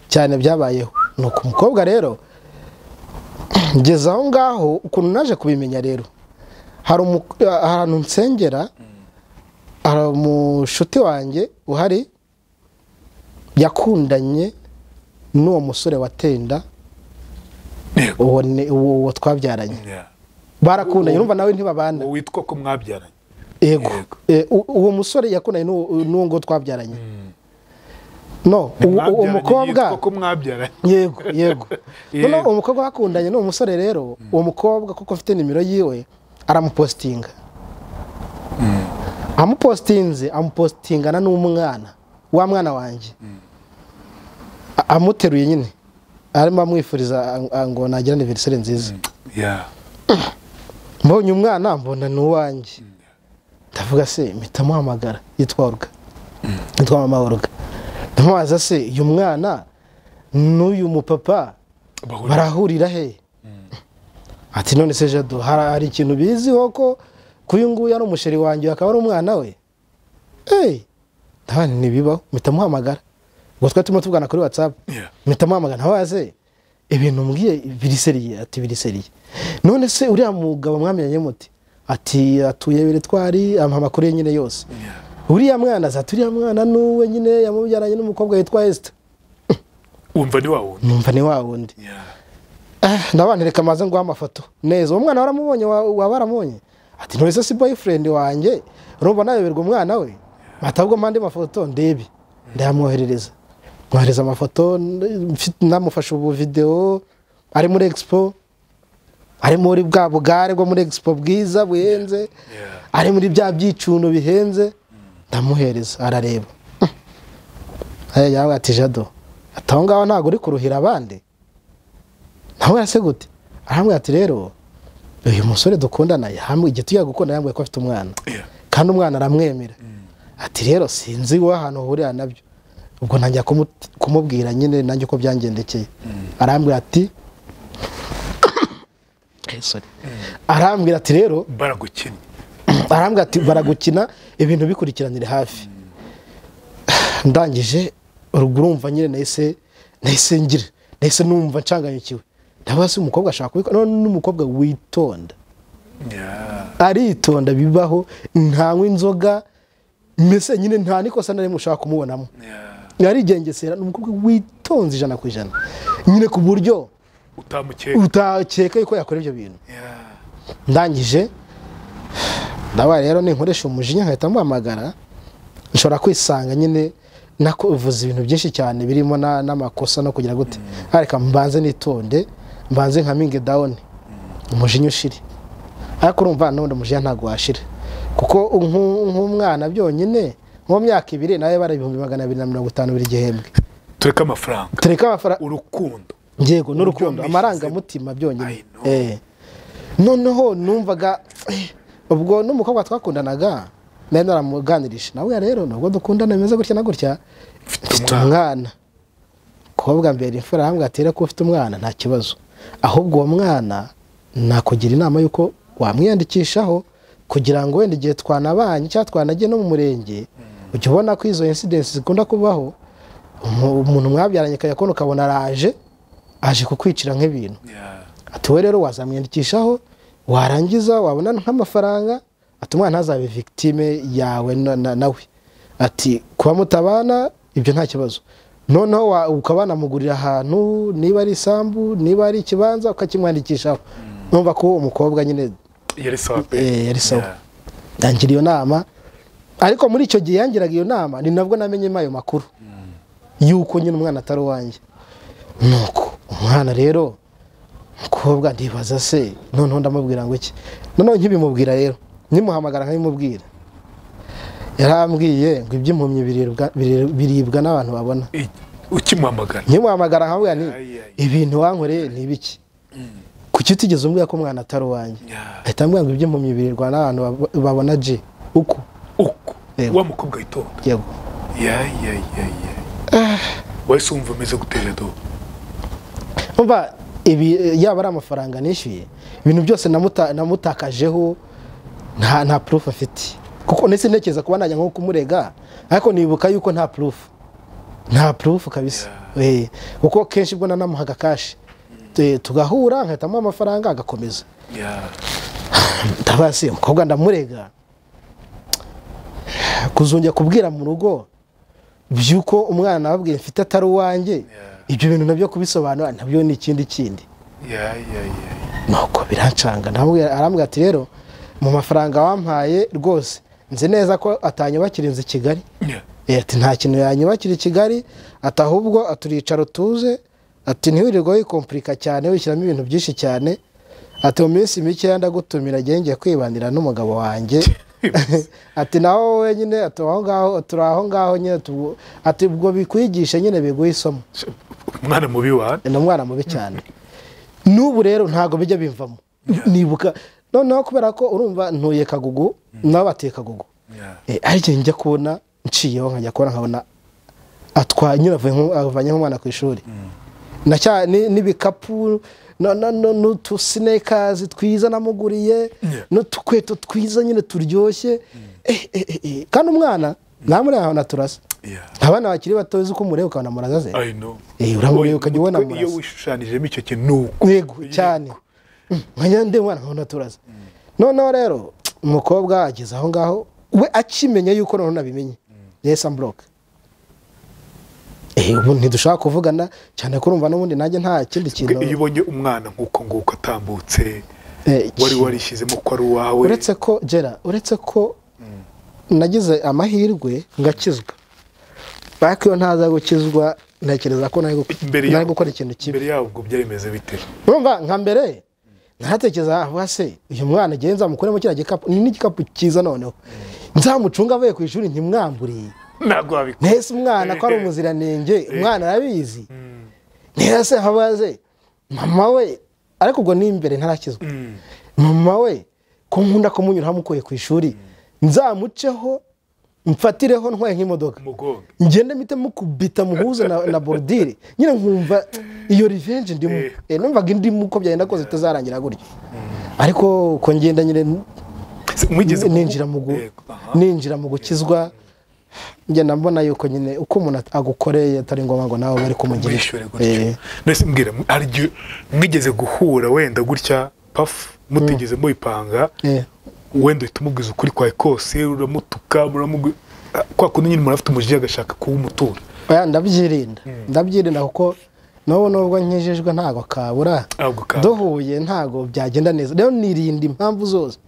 [SPEAKER 1] cyane byabayeho. Nuko umukobwa rero ngeze aho ngaho ukuntu naje kubimenya rero, hari ahantu nsengera hari umushuti wanjye uhari yakundanye n'uwo musore watenda uwo twabyaranye barakundanye urumva nawe ntibabana
[SPEAKER 2] witwa ko mwabyaranye
[SPEAKER 1] yego uwo musore yakundanye n'uwo ngo twabyaranye no uwo mukobwa
[SPEAKER 2] ko mwabyaranye
[SPEAKER 1] yego no umukobwa bakundanye n'uwo musore rero uwo mukobwa kuko afite nimero yiwe aramupostinga amupostingana n'umwana wa mwana wanjye amuteruye nyine arimo amwifuriza ngo nagira anniversaire nziza mbonye umwana mbona n'uwanjye ndavuga se mpita muhamagara yitwa mama Olga ndamubaza se uyu mwana n'uyu mupapa barahurira he ati none se Jado hari ikintu biziho ko kuyu nguyu ari umusheri wanjye akaba ari umwana we ndabona ntibibaho mpita muhamagara ubwo twari turimo tuvugana kuri WhatsApp mpita muhamagara ntabaze ibintu mbwiye biriseriye ati biriseriye none se uriya mugabo mwamenyanye muti ati atuye Biretwari ampa amakuru nyine yose uriya mwana uriya mwana nuwe nyine yamubyaranye n'umukobwa witwa Esther
[SPEAKER 2] umva ni wa wundi ndabantereka maze ngo amafoto neza uwo mwana waramubonye wabaramubonye ati none se si boyfriend wanjye urumva nayoberwa umwana we matabwo mpande mafoto ndebe ndamwoherereza mwohereza amafoto namufasha ubu video ari muri expo ari muri bwa bugare bwo muri expo bwiza buhenze ari muri bya byicuno bihenze ndamuhereza arareba yawe ati Jado ataho ngaho ntago uri kuruhira abandi nawe yase gute arambwira ati rero uyu musore dukundana yahamwe igihe tugiye gukunda yambwiye ko afite umwana kandi umwana aramwemera ati rero sinzi wo ahantu uhurira nabyo ubwo ntangiye kumubwira nyine nanjye uko byangendekeye arambwira ati arambwira ati rero baragukina ibintu bikurikiranire hafi ndangije urumva nyine nahise numva ncanganyukiwe ndabaza se umukobwa ashaka kubikora none n'umukobwa witonda aritonda bibaho ntanywa inzoga mbese nyine nta nikosa nari mushaka kumubonamo yarigengesera n'umukobwa witonze 100% nyine ku buryo utakeka yuko yakora ibyo bintu ndangije ndabaye rero ninkoresha umujinya nkahita muhamagara nshobora kwisanga nyine nakuvuza ibintu byinshi cyane birimo n'amakosa no kugira gute areka mbanze nitonde mbanze nkaminge down umujinya ushiri ariko urumva none umujinya ntago washira kuko nk'umwana byonyine mu myaka 2 nawe bara 250 buri gihembwe tureka amafaranga urukundo
[SPEAKER 1] yego n'urukundo amaranga mutima byonyine noneho numvaga ubwo n'umukobwa twakundanaga nari naramuganirisha nawe rero nubwo dukundana bimeze gutya na gutya mfite umwana kobwa mbere imfura hamwe atera ko ufite umwana nta kibazo ahubwo uwo mwana nakugira inama yuko wamwiyandikishaho kugira ngo wenda igihe twanabanye cyangwa twanagiye no mu murenge ujye ubona ko izo incidents zikunda kubaho umuntu mwabyaranye kayakona ukabona aje kukwicira nk'ibintu ati we rero wazamwiyandikishaho warangiza wabona nk'amafaranga ati umwana ntazabe victime yawe nawe ati kuba mutabana ibyo nta kibazo noneho ukabana mugurira ahantu niba ari isambu niba ari ikibanza ukakimwandikishaho numva ko umukobwa nyine yari sawa yangira iyo nama ariko muri icyo gihe yangiraga iyo nama ni nabwo namenye ayo makuru yuko nyine umwana atari uwanjye nuko umwana rero umukobwa ndibaza se noneho ndamubwira ngo iki noneho nkibimubwira rero nimuhamagara nkabimubwira yarambwiye ngo iby'impumyi biribwa n'abantu babona
[SPEAKER 2] ukimuhamagara
[SPEAKER 1] nkimuhamagara nkavuga ni ibintu wankoreye ni ibiki kuki utigeze umbwira ko umwana atari uwanjye ahita ambwira ngo iby'impumyi birirwa n'abantu babona je uko
[SPEAKER 2] wa mukobwa witonda
[SPEAKER 1] yego
[SPEAKER 2] wese umva umeze gutera do
[SPEAKER 1] umva ibi yaba ari amafaranga nishyuye ibintu byose namutakajeho nta proof afite kuko nese ntekeza kuba najya nko kumurega ariko nibuka yuko nta proof kabisa kuko kenshi bwo nanamuhaga cash tugahura nkahitamo amafaranga agakomeza ndabasi umukobwa ndamurega kuzongera kubwira mu rugo byuko umwana ababwiye mfite atari uwanjye ibyo bintu nabyo kubisobanura nabyo ni ikindi nuko birancanga arambwira ati rero mu mafaranga wampaye rwose nzi neza ko atanyubakira inzu i Kigali ati nta kintu yanyubakira i Kigali ati ahubwo aturicara tuze ati ntiwirirwa wikomplika cyane wishyiramo ibintu byinshi cyane ati mu minsi mike ndagutumira ngiye kwibanira n'umugabo wanjye ati naho wenyine ati aho ngaho nyine ati ubwo bikwigisha nyine biguha isomo.
[SPEAKER 2] Umwana mubi wa
[SPEAKER 1] ni umwana mubi cyane n'ubu rero ntago bijya bimvamo nibuka noneho kubera ko urumva ntuye Kagugu nabo bateye Kagugu ariko njya kubona nciyeho nkajya kubona nkabona atwanyura avanye nk'umwana ku ishuri n'ibikapu n'utusinekazi twiza namuguriye n'utukweto twiza nyine turyoshye kandi umwana namuri aho naturasa abana bakiri batozi uko mureba ukabona murazaze uramureba ukajya ubona muraza
[SPEAKER 2] iyo wishushanijemo icyo kintu
[SPEAKER 1] yego cyane nkanya nde mwana nkabona turaza noneho rero umukobwa ageze aho ngaho we akimenya yuko none nabimenye yesa mbroke ubu ntidushaka kuvugana cyane ko urumva n'ubundi nanjye nta kindi kintu
[SPEAKER 2] iyo ubonye umwana nk'uko atambutse wari warishyizemo ko ari uwawe
[SPEAKER 1] uretse ko nagize amahirwe ngakizwa ariko iyo ntaza gukizwa ntekereza ko nari gukora ikintu kibi
[SPEAKER 2] mbere yaho ubwo byaremeze bite
[SPEAKER 1] urumva nka mbere ntatekereza avuga se uyu mwana agiye nzamukuremo kiriya gikapu ni n'igikapu cyiza noneho nzamucunga avuye ku ishuri ntimwamburiye
[SPEAKER 2] ntabwo wabikora
[SPEAKER 1] ntese umwana ko ari umuziranenge umwana arabizi ntese habaze mama we ariko ubwo ni imbere ntarakizwa mama we ko nkunda kumunyura hamukuye ku ishuri nzamuceho mfatireho ntwaye nk'imodoka ngende mite mukubita muhuze na bordire nyine nkumva iyo revenge ndimo numvaga indimo uko byagenda kose itazarangira gutyo ariko ko ngenda nyine ninjira mu gukizwa ngenda mbona yuko nyine uko umuntu agukoreye atari ngombwa ngo nawe bari kumugira
[SPEAKER 2] nese mbwira aryo mwigeze guhura wenda gutya paf mutigeze muyipanga wenda utumubwiza ukuri kwawe kose uramutuka kwa kundi nyine murafite umujinya agashaka kuba umutura ndabyirinda kuko nubwo nkijejwe ntago kabura duhuye ntago byagenda neza rero nirinda impamvu zose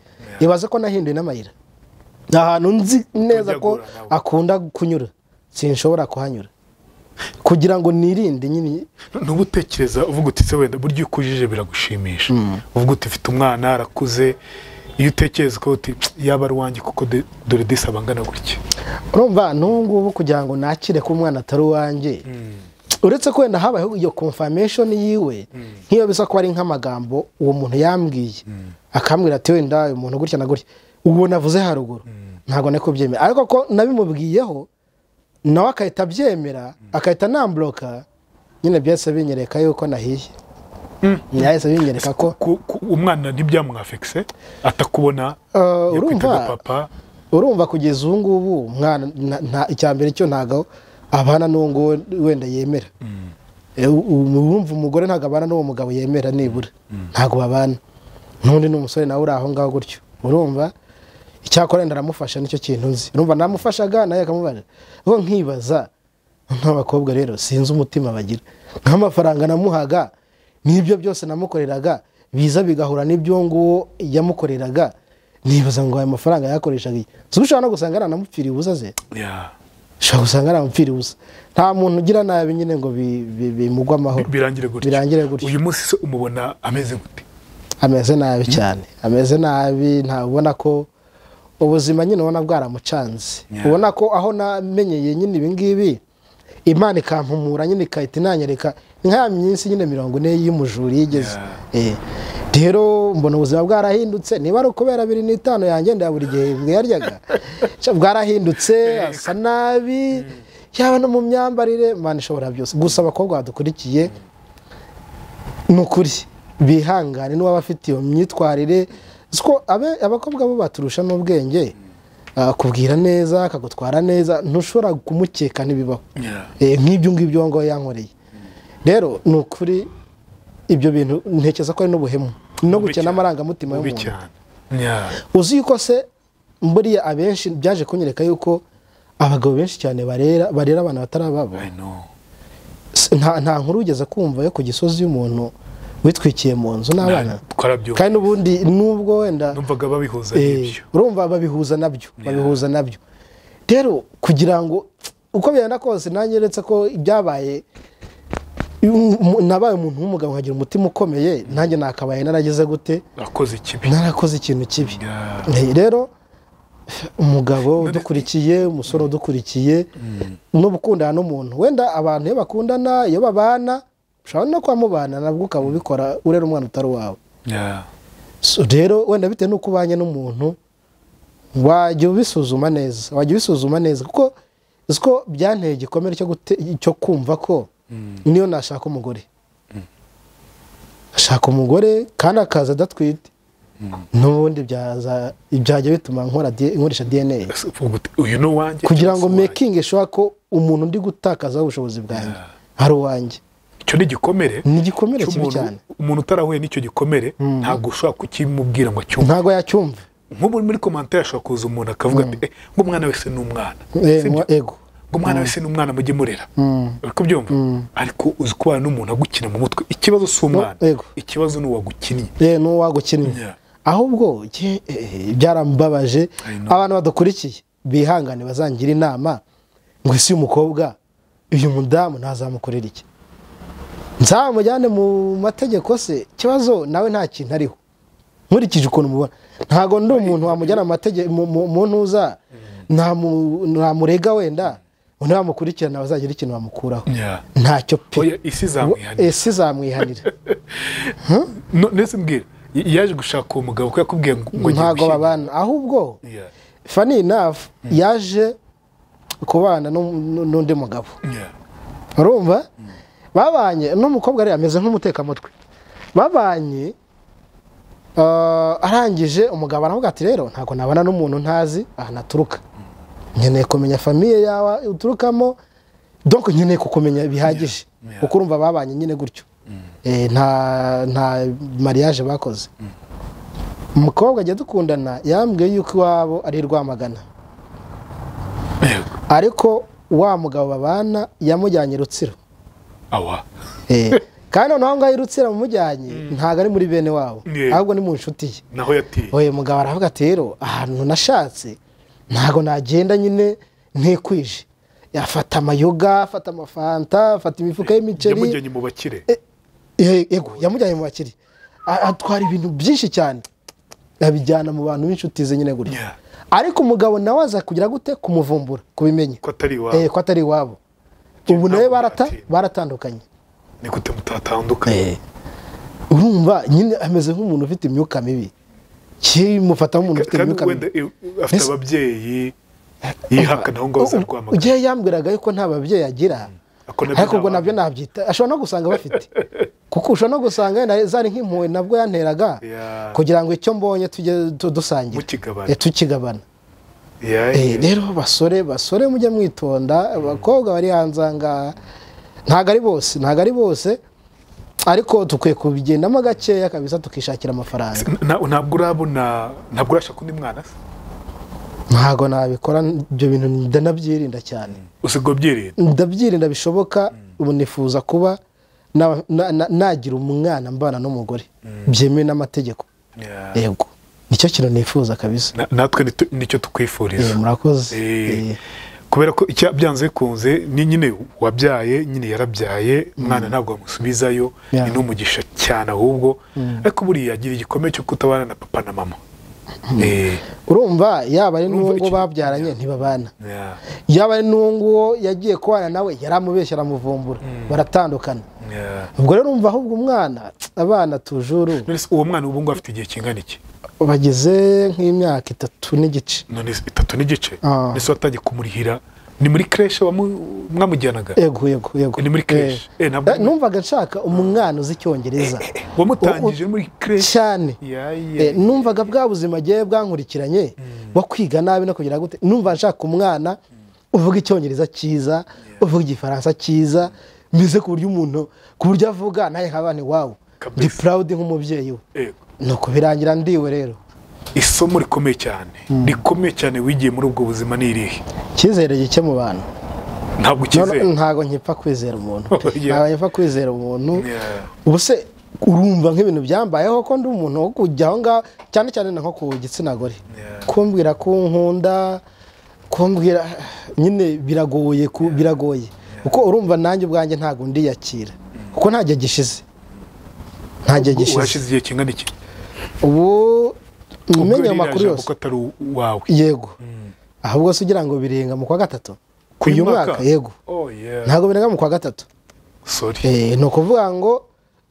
[SPEAKER 2] ibaze ko nahinduye n'amayira ahantu nzi neza ko akunda kunyura sinshobora kuhanyura kugira ngo nirinde nyine n'ubutekereza uvuga uti se wenda buryo ukujije biragushimisha uvuga uti mfite umwana arakuze iyo utekereza ko uti yaba ari uwanjye kuko dore disaba ngana gutya
[SPEAKER 1] urumva n'ubu kugira ngo nakire ko umwana atari uwanjye uretse ko wenda habayeho iyo confirmation yiwe nk'iyo bisa ko ari nk'amagambo uwo muntu yambwiye akambwira ati wenda uyu muntu gutya na gutya ubu navuze haruguru ntabwo nako byemera ariko ko nabimubwiyeho nawe akahita abyemera akahita nambloka nyine byose binyereka yuko nahiye yahise binyereka ko
[SPEAKER 2] umwana ntibyamwafekse atakubona
[SPEAKER 1] urumva kugeza ubu ngubu umwana icyambere cyo ntago abana n'uwo wenda yemera urumva umugore ntago abana n'uwo mugabo yemera nibura ntago babana n'undi n'umusore nawe uri aho ngaho gutyo urumva icyakora wenda aramufasha nicyo kintu nzi urumva namufashaga nawe akamubaza ngo nkibaza nk'abakobwa rero sinzi umutima bagira nk'amafaranga namuhaga n'ibyo byose namukoreraga biza bigahura n'ibyo nguwo yamukoreraga nibaza ngo aya mafaranga yakoreshaga iki ushobora no gusanga aranamupfiriye ubusa ze ushobora gusanga aranamupfiriye ubusa nta muntu ugira nabi nyine ngo bimugwe amahoro birangire gutyo
[SPEAKER 2] uyu munsi umubona ameze gute
[SPEAKER 1] ameze nabi cyane ameze nabi ntabona ko ubuzima nyine ubona bwaramucanze ubona ko aho namenyeye nyine ibi ngibi Imana ikampumura nyine ikahita inanyereka nka myinsi nyine 40 y'umujuri yigeze rero mbona ubuzima bwarahindutse niba ari ukubera 25 yanjye nda buri gihe bwaryaga bwarahindutse asa nabi yaba no mu myambarire Imana ishobora byose gusa abakobwa badukurikiye n'ukuri bihangane n'uwa bafite iyo myitwarire ko abakobwa bo baturusha n'ubwenge kubwira neza akagutwara neza ntushobora kumukeka n'ibibaho nk'ibyo ngibyo ngo yankoreye rero n'ukuri ibyo bintu ntekereza ko ari n'ubuhemu no gukena amarangamutima y'umuntu uzi yuko se mburiya abenshi byaje kunyereka yuko abagabo benshi cyane barera abana batarababo. Nta nkuru ugeze kumva yo ku Gisozi y'umuntu witwikiye mu nzu n'abana. Kandi n'ubundi nubwo wenda
[SPEAKER 2] numvaga babihuza n'ibyo.
[SPEAKER 1] Urumva babihuza nabyo. Rero kugira ngo uko byenda kose nanyeretse ko ibyabaye nabaye umuntu w'umugabo nkagira umutima ukomeye, nanjye nakabaye narageze gute narakoze ikintu kibi. Rero umugabo udukurikiye, umusore udukurikiye, n'ubukundana n'umuntu wenda abantu iyo bakundana iyo babana ushobora no kwamubana nabwo ukaba ubikora urera umwana utari wawe. Rero wenda bitewe n'uko ubanye n'umuntu wajya ubisuzuma neza kuko uziko byanteye igikomere cyo kumva ko niyo nashaka umugore kandi akaza adatwite n'ubundi byajya bituma nkoresha DNA kugira ngo making sure ko umuntu ndi gutakaza ubushobozi bwanjye hari uwanjye.
[SPEAKER 2] Icyo ni igikomere
[SPEAKER 1] kibi cyane.
[SPEAKER 2] Umuntu utarahuye n'icyo gikomere ntabwo ushobora kukimubwira ngo acyumve.
[SPEAKER 1] Ntabwo yacyumva.
[SPEAKER 2] Nk'ubu muri commentaire ashobora kuza umuntu akavuga ati ngo umwana wese ni umwana.
[SPEAKER 1] Ego.
[SPEAKER 2] Ngo umwana wese ni umwana mujye murera. Ariko byumva. Ariko uzi kubana n'umuntu agukina mu mutwe. Ikibazo si umwana. Ikibazo ni uwagukinnye.
[SPEAKER 1] N'uwagukinnye. Ahubwo byarambabaje abantu badukurikiye bihangane bazangira inama ngo isi y'umukobwa uyu mudamu ntazamukorera iki, nzamujyane mu mategeko se, kibazo nawe nta kintu ariho nkurikije ukuntu mubona. Ntago ndi umuntu wamujyana mu mategeko mu ntuza namurega wenda undi bamukurikirana bazagira ikintu bamukuraho. Ntacyo pe isi zamwihanira.
[SPEAKER 2] Nese mbwira yaje gushaka uwo mugabo ko yakubwiye ngo
[SPEAKER 1] ntago babana, ahubwo funny enough yaje kubana n'undi mugabo. Urumva babanye n'umukobwa ari ameze nk'umutekamutwe. Babanye arangije umugabo aravuga ati rero ntago nabana n'umuntu ntazi naturuka, nkeneye kumenya famille yawe uturukamo, donc nkeneye kukumenya bihagije kuko urumva babanye nyine gutyo. Nta mariage bakoze. Umukobwa agiye dukundana yambwiye yuko iwabo ari Rwamagana, ariko wa mugabo babana yamujyanye Rutsiro. Kandi noneho ngaho Rutsiro mumujyanye ntago ari muri bene wabo, ahubwo ni mu nshuti ye.
[SPEAKER 2] Naho yatiye
[SPEAKER 1] mugabo aravuga ati rero ahantu nashatse ntago nagenda nyine ntekwije, yafata amayoga, afata amafanta, afata imifuka y'imiceri.
[SPEAKER 2] Yamujyanye mu bakire.
[SPEAKER 1] Yamujyanye mu bakire, atwara ibintu byinshi cyane abijyana mu bantu b'inshuti ze nyine gutyo. Ariko umugabo nawe aza kugira gute kumuvumbura kubimenye
[SPEAKER 2] ko atari
[SPEAKER 1] iwabo. Ubu nawe baratandukanye.
[SPEAKER 2] Ni gute mutatandukanye?
[SPEAKER 1] Urumva nyine ameze nk'umuntu ufite imyuka mibi, kimufata nk'umuntu ufite imyuka mibi.
[SPEAKER 2] Afite ababyeyi yihakana aho ngaho za Rwamagana.
[SPEAKER 1] Ugiye yambwiraga yuko nta babyeyi agira, ariko ubwo nabyo nabyita ashobora no gusanga bafite, kuko ushobora no gusanga zari nk'impuhwe nabwo yanteraga kugira ngo icyo mbonye tujye dusangira tukigabana. Rero basore mujye mwitonda, abakobwa bari hanze ngaha ntago ari bose ariko tukwiye kubigendamo gakeya kabisa tukishakira amafaranga.
[SPEAKER 2] Ntabwo urashaka undi mwana se?
[SPEAKER 1] Ntago nabikora ibyo bintu, ndanabyirinda cyane.
[SPEAKER 2] Usigo byirinda?
[SPEAKER 1] Ndabyirinda bishoboka. Ubu nifuza kuba nagira umwana mbana n'umugore byemewe n'amategeko. Yego, nicyo kintu nifuza kabisa.
[SPEAKER 2] Natwe nicyo tukwifuriza.
[SPEAKER 1] Murakoze.
[SPEAKER 2] Kubera ko icyo byanze bikunze ni nyine wabyaye, nyine yarabyaye, umwana ntabwo wamusubizayo, ni n'umugisha cyane ahubwo. Ariko buriya agira igikomeye cyo kutabana na papa na mama. Urumva
[SPEAKER 1] yaba ari n'uwo babyaranye ntibabana, yaba ari n'uwo yagiye kubana nawe yaramubeshya aramuvumbura, baratandukana. Ubwo rero urumva ahubwo umwana abana tujuru.
[SPEAKER 2] Uwo mwana ubu ngo afite igihe kingana iki?
[SPEAKER 1] Bageze nk'imyaka 3 n'igice.
[SPEAKER 2] None 3 n'igice? Nese watangiye kumurihira? Ni muri creche mwamujyanaga?
[SPEAKER 1] Yego.
[SPEAKER 2] Ni muri creche.
[SPEAKER 1] Numvaga nshaka umwana uzi Icyongereza.
[SPEAKER 2] Wamutangije muri creche
[SPEAKER 1] cyane. Numvaga bwa buzima giye bwankurikiranye bwo kwiga nabi no kugira gute. Numva nshaka umwana uvuga Icyongereza cyiza, uvuga Igifaransa cyiza, mize ku buryo umuntu ku buryo avuga naye nkabane wow. Ndi proud nk'umubyeyi we. Nuko birangira ndiwe rero.
[SPEAKER 2] isomo rikomeye cyane wigiye muri ubwo buzima ni irihe?
[SPEAKER 1] Icyizere gike mu bantu.
[SPEAKER 2] Ntabwo ukizera?
[SPEAKER 1] Ntabwo nkipfa kwizera umuntu.
[SPEAKER 2] Yeah.
[SPEAKER 1] Ntabwo nkipfa kwizera umuntu.
[SPEAKER 2] Yeah.
[SPEAKER 1] Ubu se urumva nk'ibintu byambayeho ko ndi umuntu wo kujya aho ngaho cyane cyane nko ku gitsina gore.
[SPEAKER 2] Yeah.
[SPEAKER 1] Kumbwira ko nkunda, kumbwira nyine biragoye biragoye. Uko urumva nanjye ubwanjye ntabwo ndiyakira. Kuko nta gihe gishize. Nta gihe gishize.
[SPEAKER 2] Washize igihe kingana iki?
[SPEAKER 1] Ubu umenya amakuru yose.
[SPEAKER 2] Kuko atari wawe.
[SPEAKER 1] Yego. Ahubwo se ugira ngo birenga mu kwa gatatu. Uyu mwaka yego.
[SPEAKER 2] Oh yeah.
[SPEAKER 1] Ntabwo birenga mu kwa gatatu.
[SPEAKER 2] Sorry.
[SPEAKER 1] Ni ukuvuga ngo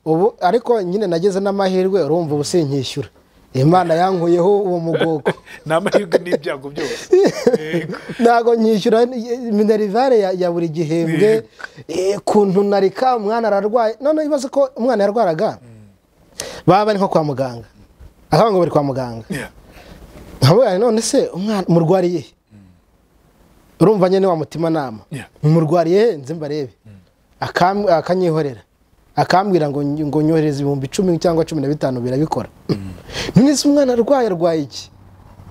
[SPEAKER 1] ubu ariko nyine nageze n'amahirwe urumva ubu sinkishyura. Imana yankuyeho uwo mugoko.
[SPEAKER 2] N'amahirwe n'ibyago byose.
[SPEAKER 1] Ntago nyishyura minerivare ya buri gihembwe. Kuntu narika umwana ararwaye. None ibaze ko umwana yarwaraga. Baba ari nko kwa muganga. Akaba ngo bari kwa muganga. Nkabona none se umwana murwariye. Urumva nyene wa mutima nama. Murwariye nze mbarebe. Akanyihorera. Akambwira ngo nyohereze 10,000 cyangwa 15 birabikora. None se umwana arwaye iki?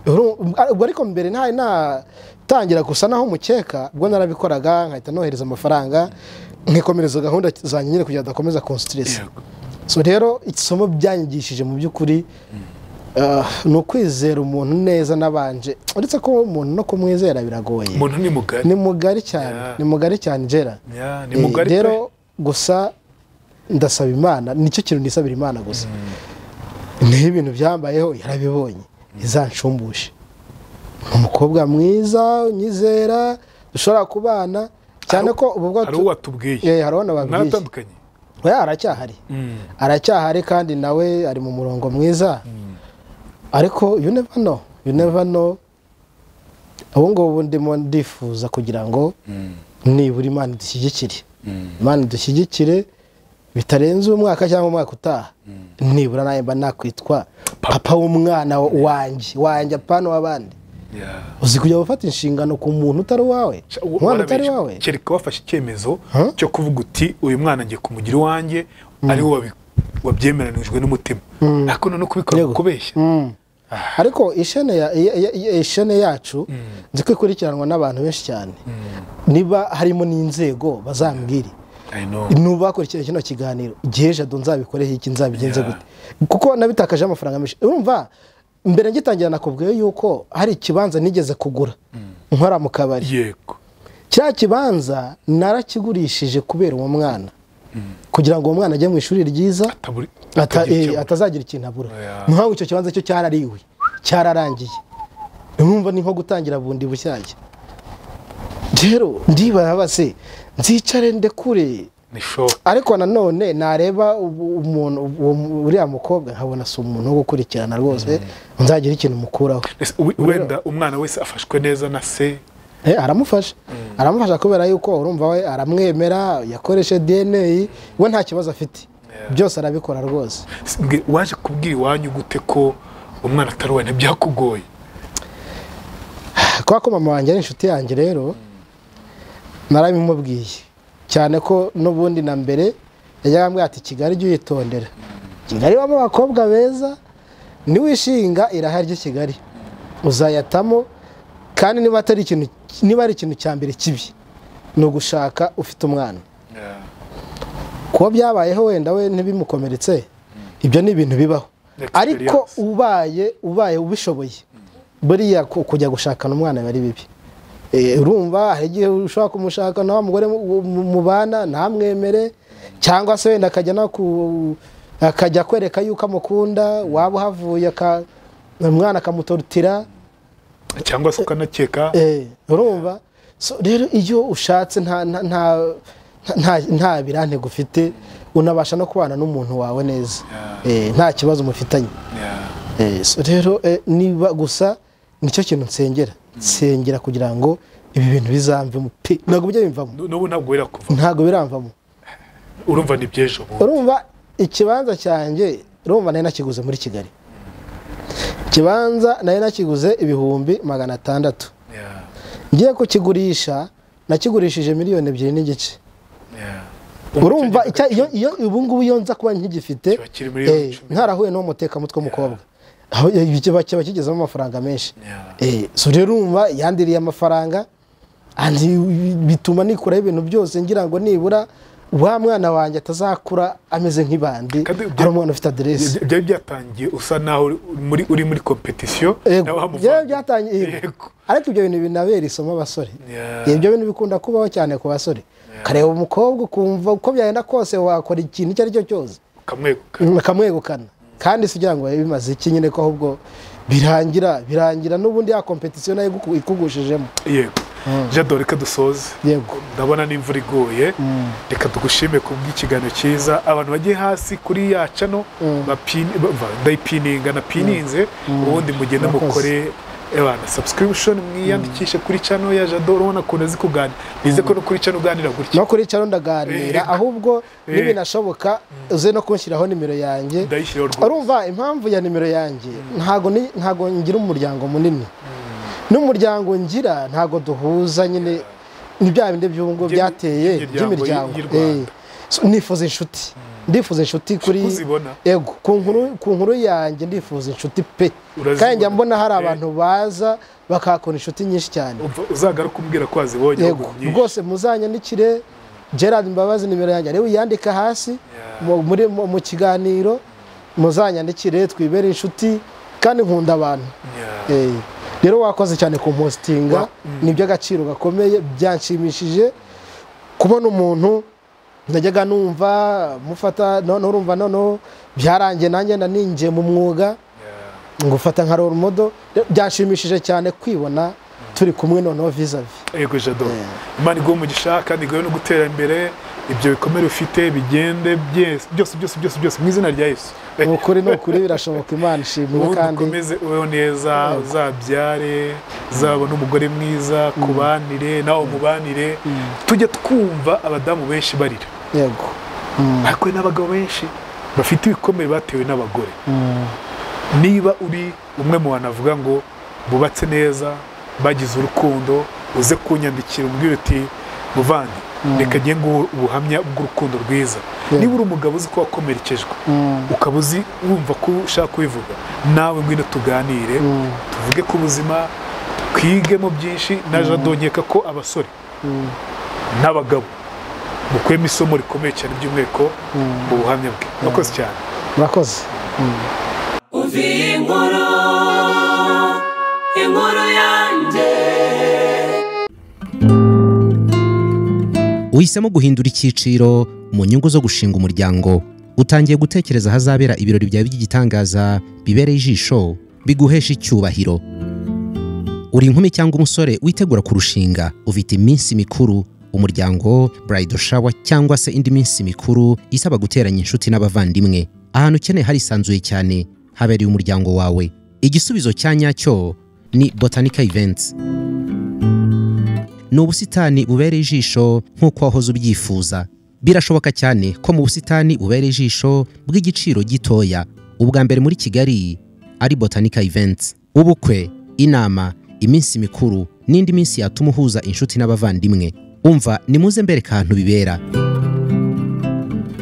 [SPEAKER 1] Ubwo ariko mbere nta tangira gusa naho mukeka ubwo narabikoraga nkahita nohereza amafaranga nkikomereza gahunda zanjye nyine kugira adakomeza constress. So rero isomo byanyigishije mu by'ukuri no kwizera umuntu neza nabanje uretse ko umuntu no kumwizera biragoye.
[SPEAKER 2] Umuntu
[SPEAKER 1] ni mugari cyane. Ni mugari cyane Jera.
[SPEAKER 2] Ni mugari
[SPEAKER 1] rero gusa ndasaba Imana nicyo kintu nisabira Imana gusa. Ni ibintu byambayeho yarabibonye izanshumbushe. Umukobwa mwiza nyizera dushobora kubana cyane ko ubwo
[SPEAKER 2] hari uwatubwiye.
[SPEAKER 1] Harona babwiye.
[SPEAKER 2] Natandukanye.
[SPEAKER 1] Oya aracyahari. Aracyahari kandi nawe ari mu murongo mwiza. Ariko you never know. Abo ngo ndimo ndifuza kugira ngo nibura Imana dushyigikire. Imana dushyigikire bitarenze umwaka cyangwa umwaka utaha. Nibura naye mba nakwitwa papa w'umwana wanjye apana w'abandi. Uzi kujya gufata inshingano ku muntu utari wawe. Umwana utari wawe.
[SPEAKER 2] Kereka wafashe icyemezo cyo kuvuga uti uyu mwana ngiye kumugira iwanjye ari wo wabyemeranijwe n'umutima. Ariko no kubikora kubeshya.
[SPEAKER 1] Ariko ishene yacu nzi ko ikurikiranwa n'abantu benshi cyane. Niba harimo n'inzego bazambwire. Nuba bakurikira kino kiganiro giheje nzabikoreho iki nzabigenze gute. Kuko nabitakaje amafaranga menshi. Urumva mbere ngitangira nakubwiye yuko hari ikibanza nigeze kugura nkora mu kabari.
[SPEAKER 2] Yego.
[SPEAKER 1] Cya kibanza narakigurishije kubera uwo mwana. Kugira ngo uwo mwana ajye mu ishuri ryiza atazagira ikintu abura. Nkaho icyo kibanza cyo cyarariwe cyararangiye. Urumva ni nko gutangira bundi bushyashya. Rero ndibaza se nzicare ndekure. Ariko nanone nareba umuntu uriya mukobwa nkabona si umuntu wo gukurikirana rwose nzagira ikintu mukuraho.
[SPEAKER 2] Wenda umwana wese afashwe neza na se.
[SPEAKER 1] Aramufasha kubera yuko urumva we aramwemera yakoreshe DNA we nta kibazo afite. Byose arabikora rwose.
[SPEAKER 2] Waje kubwira iwanyu gute ko umwana atari we ntibyakugoye?
[SPEAKER 1] Kwa ko mama wanjye ari inshuti yanjye rero narabimubwiye cyane ko n'ubundi na mbere yajyambwiye ati Kigali jye uyitondera. Kigali bamo abakobwa beza ni wishinga irahari Kigali uzayatamo kandi niba atari ikintu niba ari ikintu cyambere kibi no gushaka ufite umwana. Ko byabayeho wenda we ntibimukomeretse ibyo ni ibintu bibaho. Ariko ubaye ubishoboye buriya kujya gushakana umwana bari bibi. Urumva hari igihe ushaka kumushaka na mugore mubana ntamwemere cyangwa se wenda akajya kwereka yuko amukunda waba havuye umwana akamutorutira
[SPEAKER 2] cyangwa se ukanakeka.
[SPEAKER 1] Urumva rero iyo ushatse nta birante gufite unabasha no kubana n'umuntu wawe neza. Nta kibazo mufitanye. Rero niba gusa nicyo kintu nsengera kugira ngo ibi bintu bizamvemo pe ntabwo bijya bimvamo.
[SPEAKER 2] N'ubu ntabwo birakuva.
[SPEAKER 1] Ntabwo biramvamo.
[SPEAKER 2] Urumva ni byejo.
[SPEAKER 1] Urumva ikibanza cyanjye urumva nari nakiguze muri Kigali. Ikibanza nari nakiguze 600,000. Ngiye kukigurisha nakigurishije 2,2 n'igice. Urumva iyo ubu ngubu iyo nza kuba nkigifite ntarahuye no muteka mutwe mukobwa aho kiba kigezemo amafaranga menshi. So rero urumva yandiriye amafaranga bituma nikuraho ibintu byose ngira ngo nibura wa mwana wanjye atazakura ameze nk'ibandi ari umwana ufite aderesi.
[SPEAKER 2] Byari byatangiye usa naho uri muri competition
[SPEAKER 1] byatangiye, ariko ibyo bintu binabera isomo abasore. Ibyo bintu bikunda kubaho cyane ku basore. Kareba umukobwa ukumva uko byagenda kose wakora ikintu icyo ari cyo cyose kamwegukana, kandi si kugira ngo bimaze iki nyine ko ahubwo birangira n'ubundi ya competition nayo ikugushijemo.
[SPEAKER 2] Yego Jado, reka dusoze.
[SPEAKER 1] Yego,
[SPEAKER 2] ndabona n'imvura iguye. Reka tugushime ku bw'ikiganiro cyiza. Abantu bagiye hasi kuri ya channel ndayipininga na pininze, ubundi mugenda mukore ebana subscription, mwiyandikishe kuri channel ya Jado. Urabona ko nazi kuganira, nize ko no kuri channel uganira gutya.
[SPEAKER 1] No kuri channel ndaganira, ahubwo nibinashoboka uze no kunshyiraho nimero yanjye. Urumva impamvu ya nimero yanjye, ntago ngira umuryango munini. N'umuryango ngira ntago duhuza nyine n'ibya bindi by'ubungo byateye by'imiryango. Nifuza inshuti, ndifuza inshuti kuri yego ku nkuru yanjye, ndifuza inshuti pe, kandi njya mbona hari abantu baza bakakora inshuti nyinshi cyane.
[SPEAKER 2] Uzagaruka umbwira ko wazibonye.
[SPEAKER 1] Yego rwose muzanyandikire Gerard Mbabazi, nimero yanjye rero uyandika hasi mu kiganiro, muzanyandikire twibere inshuti kandi nkunda abantu. Rero wakoze cyane ku postinga, nibyo agaciro gakomeye, byanshimishije kubona umuntu najyaga numva mufata none urumva none byarangiye nanjye naninje mu mwuga ngufata nka role model. Byashimishije cyane kwibona turi kumwe noneho vis-a-vis.
[SPEAKER 2] Yego Jado, Imana iguhe umugisha kandi iguhe no gutera imbere, ibyo bikomere ufite bigende byose mu izina rya Yesu.
[SPEAKER 1] Nukuri birashoboka. Imana ishimwe kandi
[SPEAKER 2] ukomeze ubeho neza, uzabyare, uzabona umugore mwiza, kubanire nawe mubanire. Tujya twumva abadamu benshi barira.
[SPEAKER 1] Yego,
[SPEAKER 2] ariko n'abagabo benshi bafite ibikomere batewe n'abagore. Niba uri umwe mu bantu avuga ngo bubatse neza, bagize urukundo, uze kunyandikira umbwire uti muvandi reka ngiye ngo ubuhamya bw'urukundo rwiza. Niba uri umugabo uzi ko wakomerekejwe, ukaba uzi wumva ko ushaka kubivuga, nawe ngwino tuganire, tuvuge ku buzima, twigemo byinshi. Na Jado nkeka ko abasore n'abagabo mukuyemo isomo rikomeye cyane by'umweko mu buhamya bwe. Murakoze cyane.
[SPEAKER 1] Murakoze.
[SPEAKER 3] Uvi inkuru yanjye.
[SPEAKER 4] Uhisemo guhindura icyiciro mu nyungu zo gushinga umuryango. Utangiye gutekereza ahazabera ibirori byawe by'igitangaza bibereye ijisho, biguhesha icyubahiro. Uri inkumi cyangwa umusore witegura kurushinga, ufite iminsi mikuru, umuryango, bridal shower cyangwa se indi minsi mikuru isaba guteranya inshuti n'abavandimwe. Ahantu ukeneye harisanzuye cyane, habereye umuryango wawe. Igisubizo cya nyacyo ni Botanica Events. Ni ubusitani bubereye ijisho nk'uko wahoze ubyifuza. Birashoboka cyane ko mu busitani bubereye ijisho bw'igiciro gitoya, ubwa mbere muri Kigali ari Botanica Events. Ubukwe, inama, iminsi mikuru n'indi minsi yatuma uhuza inshuti n'abavandimwe. Umva nimuze mbereka ahantu bibera.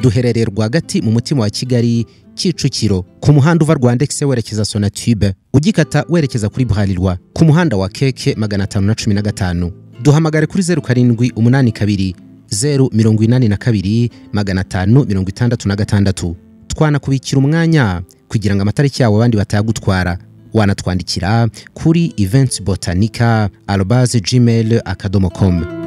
[SPEAKER 4] Duherereye rwagati mu mutima wa Kigali, Kicukiro, ku muhanda uva Rwandex werekeza Sonatube, ugikata werekeza kuri Bralirwa ku muhanda wa Keke 515. Duhamagare kuri 0782 082 566. Twanakubikira umwanya kugira ngo amatariki yawe abandi batayagutwara. Wanatwandikira kuri eventsbotanica@gmail.com.